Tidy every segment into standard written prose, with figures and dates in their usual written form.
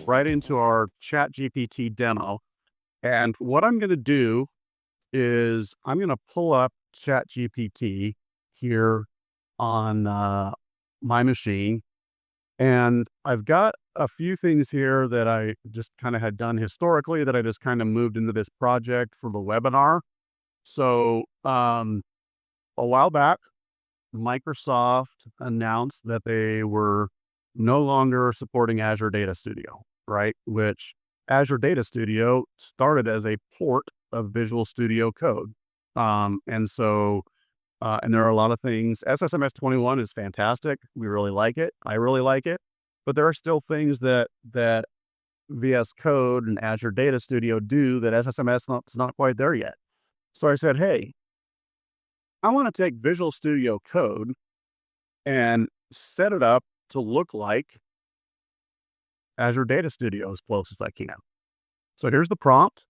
right into our ChatGPT demo. And what I'm going to do is I'm going to pull up ChatGPT here on my machine. And I've got a few things here that I just kind of had done historically that I just kind of moved into this project for the webinar. So a while back, Microsoft announced that they were no longer supporting Azure Data Studio, right? Which Azure Data Studio started as a port of Visual Studio Code. And there are a lot of things. SSMS 21 is fantastic. We really like it. I really like it. But there are still things that VS Code and Azure Data Studio do that SSMS is not quite there yet. So I said, hey, I want to take Visual Studio Code and set it up to look like Azure Data Studio as close as I can. So here's the prompt.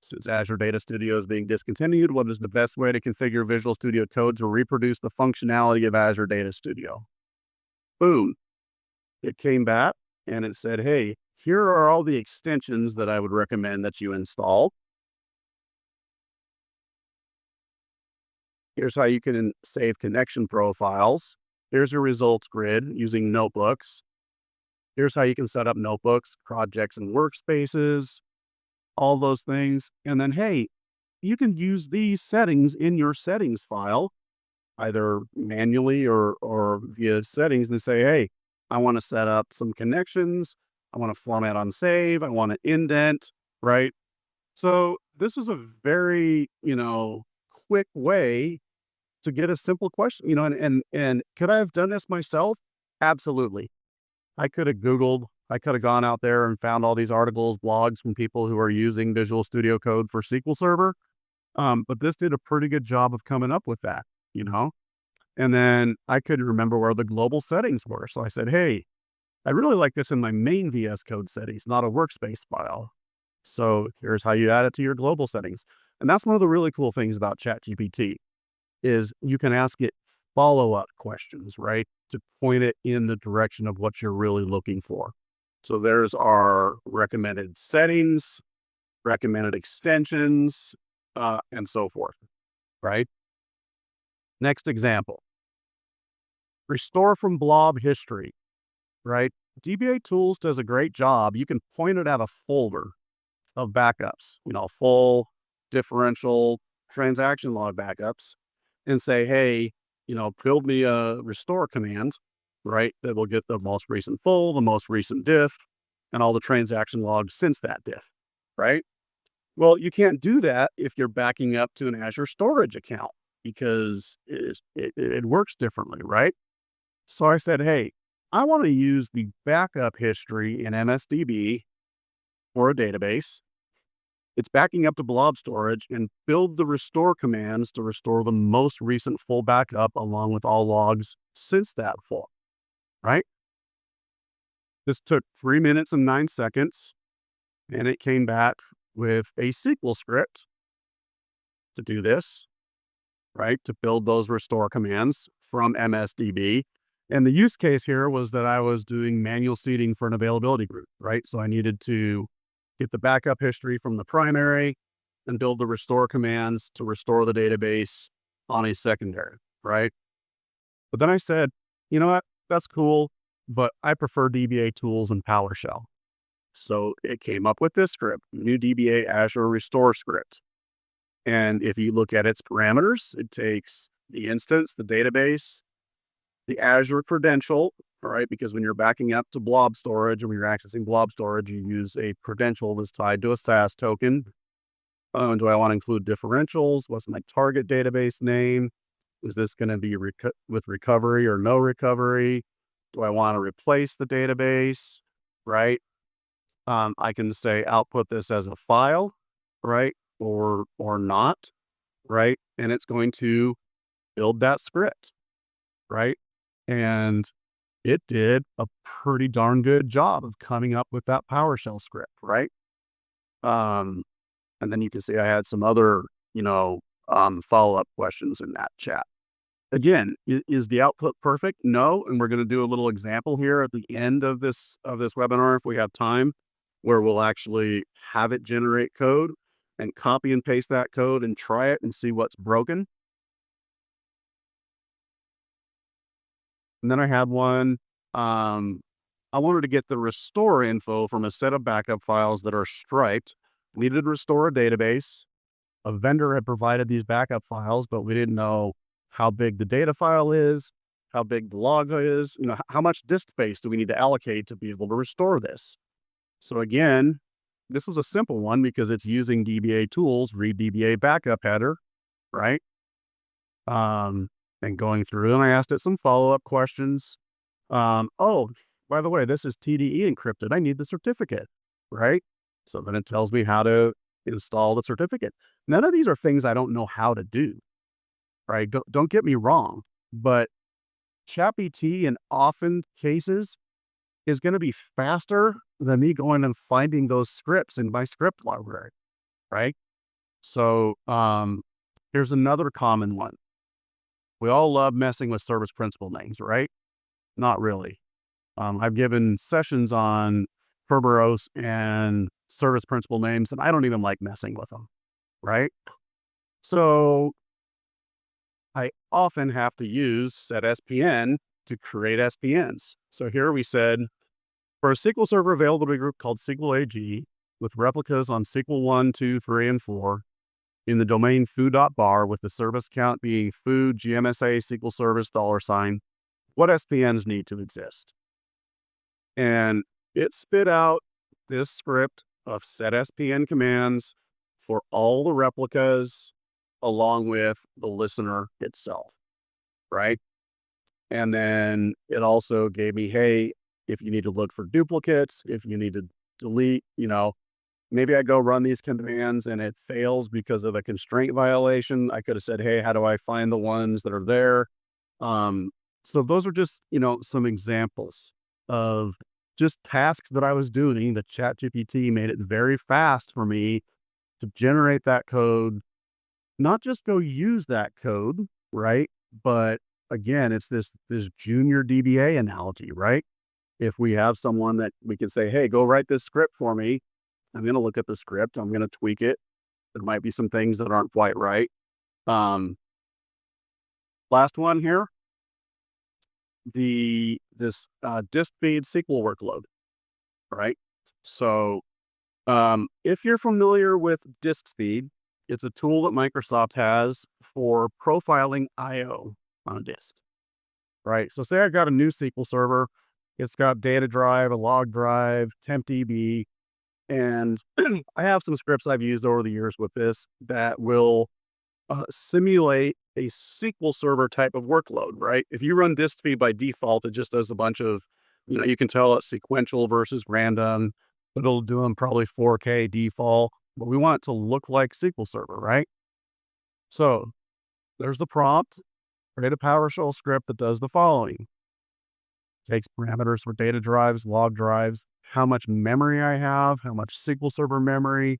Since Azure Data Studio is being discontinued, what is the best way to configure Visual Studio Code to reproduce the functionality of Azure Data Studio? Boom. It came back and it said, hey, here are all the extensions that I would recommend that you install. Here's how you can save connection profiles. Here's your results grid using notebooks. Here's how you can set up notebooks, projects, and workspaces, all those things. And then, hey, you can use these settings in your settings file, either manually or via settings, and say, hey, I want to set up some connections. I want to format on save. I want to indent, right? So this is a very, quick way to get a simple question, and could I have done this myself? Absolutely. I could have Googled, I could have gone out there and found all these articles, blogs from people who are using Visual Studio Code for SQL Server. But this did a pretty good job of coming up with that, and then I could remember where the global settings were. So I said, hey, I really like this in my main VS Code settings, not a workspace file. So here's how you add it to your global settings. And that's one of the really cool things about ChatGPT is you can ask it follow-up questions, right? To point it in the direction of what you're really looking for. So there's our recommended settings, recommended extensions, and so forth, right? Next example, restore from blob history, right? DBA Tools does a great job. You can point it at a folder of backups, full, differential, transaction log backups, and say, hey, build me a restore command, right? That will get the most recent full, the most recent diff, and all the transaction logs since that diff, right? Well, you can't do that if you're backing up to an Azure storage account because it works differently, right? So I said, hey, I want to use the backup history in MSDB for a database. It's backing up to blob storage and build the restore commands to restore the most recent full backup along with all logs since that full, right? This took 3 minutes and 9 seconds, and it came back with a SQL script to do this, right? To build those restore commands from MSDB. And the use case here was that I was doing manual seeding for an availability group, right? So I needed to get the backup history from the primary and build the restore commands to restore the database on a secondary, right? But then I said, you know what, that's cool, but I prefer DBA tools and PowerShell. So it came up with this script, new DBA Azure restore script. And if you look at its parameters, it takes the instance, the database, the Azure credential, all right, because when you're backing up to blob storage and when you're accessing blob storage, you use a credential that's tied to a SAS token. Do I want to include differentials? What's my target database name? Is this going to be with recovery or no recovery? Do I want to replace the database, right? I can say output this as a file, right? Or not, right? And it's going to build that script, right? And it did a pretty darn good job of coming up with that PowerShell script, right? And then you can see I had some other, follow-up questions in that chat. Again, is the output perfect? No. And we're going to do a little example here at the end of this webinar if we have time. where we'll actually have it generate code and copy and paste that code and try it and see what's broken. And then I had one, I wanted to get the restore info from a set of backup files that are striped. Needed to restore a database. A vendor had provided these backup files, but we didn't know how big the data file is, how big the log is, how much disk space do we need to allocate to be able to restore this. So again, this was a simple one because it's using DBA tools, read DBA backup header, right? And going through, and I asked it some follow-up questions. Oh, by the way, this is TDE encrypted. I need the certificate, right? So then it tells me how to install the certificate. None of these are things I don't know how to do, right? Don't get me wrong, but ChatGPT in often cases is going to be faster than me going and finding those scripts in my script library, right? So here's another common one. We all love messing with service principal names, right? Not really. I've given sessions on Kerberos and service principal names, and I don't even like messing with them, right? So I often have to use set SPN to create SPNs. So here we said, for a SQL Server availability group called SQL AG, with replicas on SQL 1, 2, 3, and 4, in the domain foo.bar, with the service count being foo, GMSA, SQL service, $, what SPNs need to exist? And it spit out this script of set SPN commands for all the replicas along with the listener itself, right? And then it also gave me, hey, if you need to look for duplicates, if you need to delete, maybe I go run these commands and it fails because of a constraint violation. I could have said, hey, how do I find the ones that are there? So those are just, some examples of just tasks that I was doing. The ChatGPT made it very fast for me to generate that code, not just go use that code, right? But again, it's this junior DBA analogy, right? If we have someone that we can say, hey, go write this script for me. I'm going to look at the script. I'm going to tweak it. There might be some things that aren't quite right. Last one here, this disk speed SQL workload, right? So if you're familiar with disk speed, it's a tool that Microsoft has for profiling I/O on a disk, right? So say I've got a new SQL server. It's got data drive, a log drive, tempdb, and I have some scripts I've used over the years with this that will simulate a SQL Server type of workload, right? If you run disk speed by default, it just does a bunch of, you can tell it's sequential versus random. It'll do them probably 4K default, but we want it to look like SQL Server, right? So there's the prompt. Create a PowerShell script that does the following. Takes parameters for data drives, log drives, how much memory I have, how much SQL Server memory,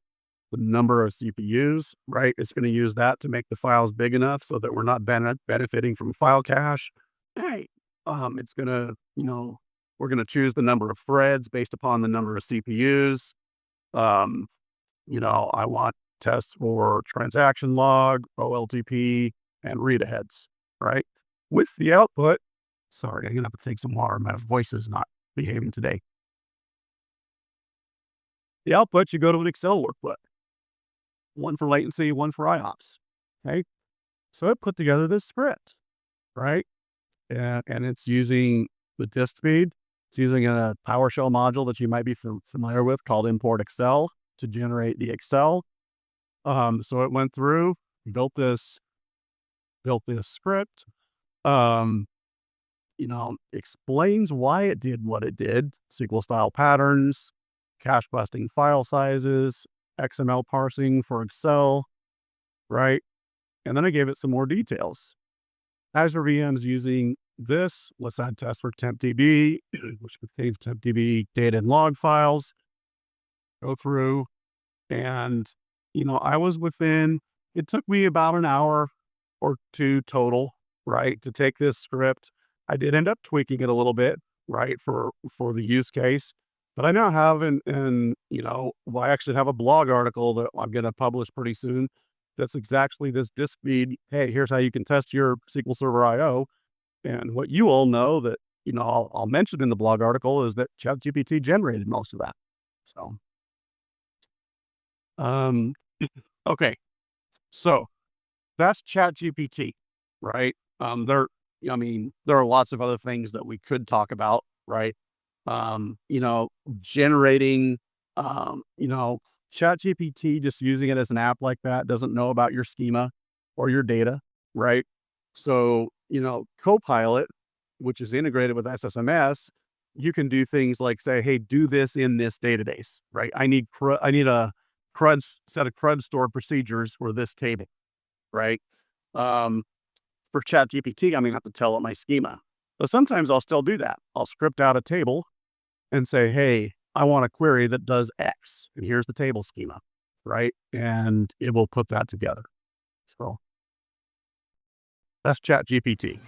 the number of CPUs, right? It's going to use that to make the files big enough so that we're not benefiting from file cache. Right. It's going to, we're going to choose the number of threads based upon the number of CPUs. I want tests for transaction log, OLTP, and read aheads, right? With the output, sorry, I'm going to have to take some water. My voice is not behaving today. The output, you go to an Excel workbook. One for latency, one for IOPS. Okay. So it put together this script, right? And it's using the disk speed. It's using a PowerShell module that you might be familiar with called import Excel to generate the Excel. So it went through, built this script, explains why it did what it did, SQL style patterns, cache busting file sizes, XML parsing for Excel, right? And then I gave it some more details. Azure VMs using this. Let's add tests for tempdb, which contains tempdb data and log files. Go through and, I was within, it took me about an hour or two total, right, to take this script. I did end up tweaking it a little bit, right, for the use case. But I now have well, I actually have a blog article that I'm going to publish pretty soon. That's exactly this disk feed. Hey, here's how you can test your SQL Server IO. And what you all know that, I'll mention in the blog article is that ChatGPT generated most of that. So, um, okay. So that's ChatGPT, right? There are lots of other things that we could talk about, right? Generating, ChatGPT, just using it as an app like that doesn't know about your schema or your data, right? So, Copilot, which is integrated with SSMS, you can do things like say, hey, do this in this database, right? I need a set of CRUD stored procedures for this table, right? Um, for ChatGPT, I'm gonna have to tell it my schema. But sometimes I'll still do that. I'll script out a table and say, hey, I want a query that does X, and here's the table schema, right? And it will put that together. So that's ChatGPT.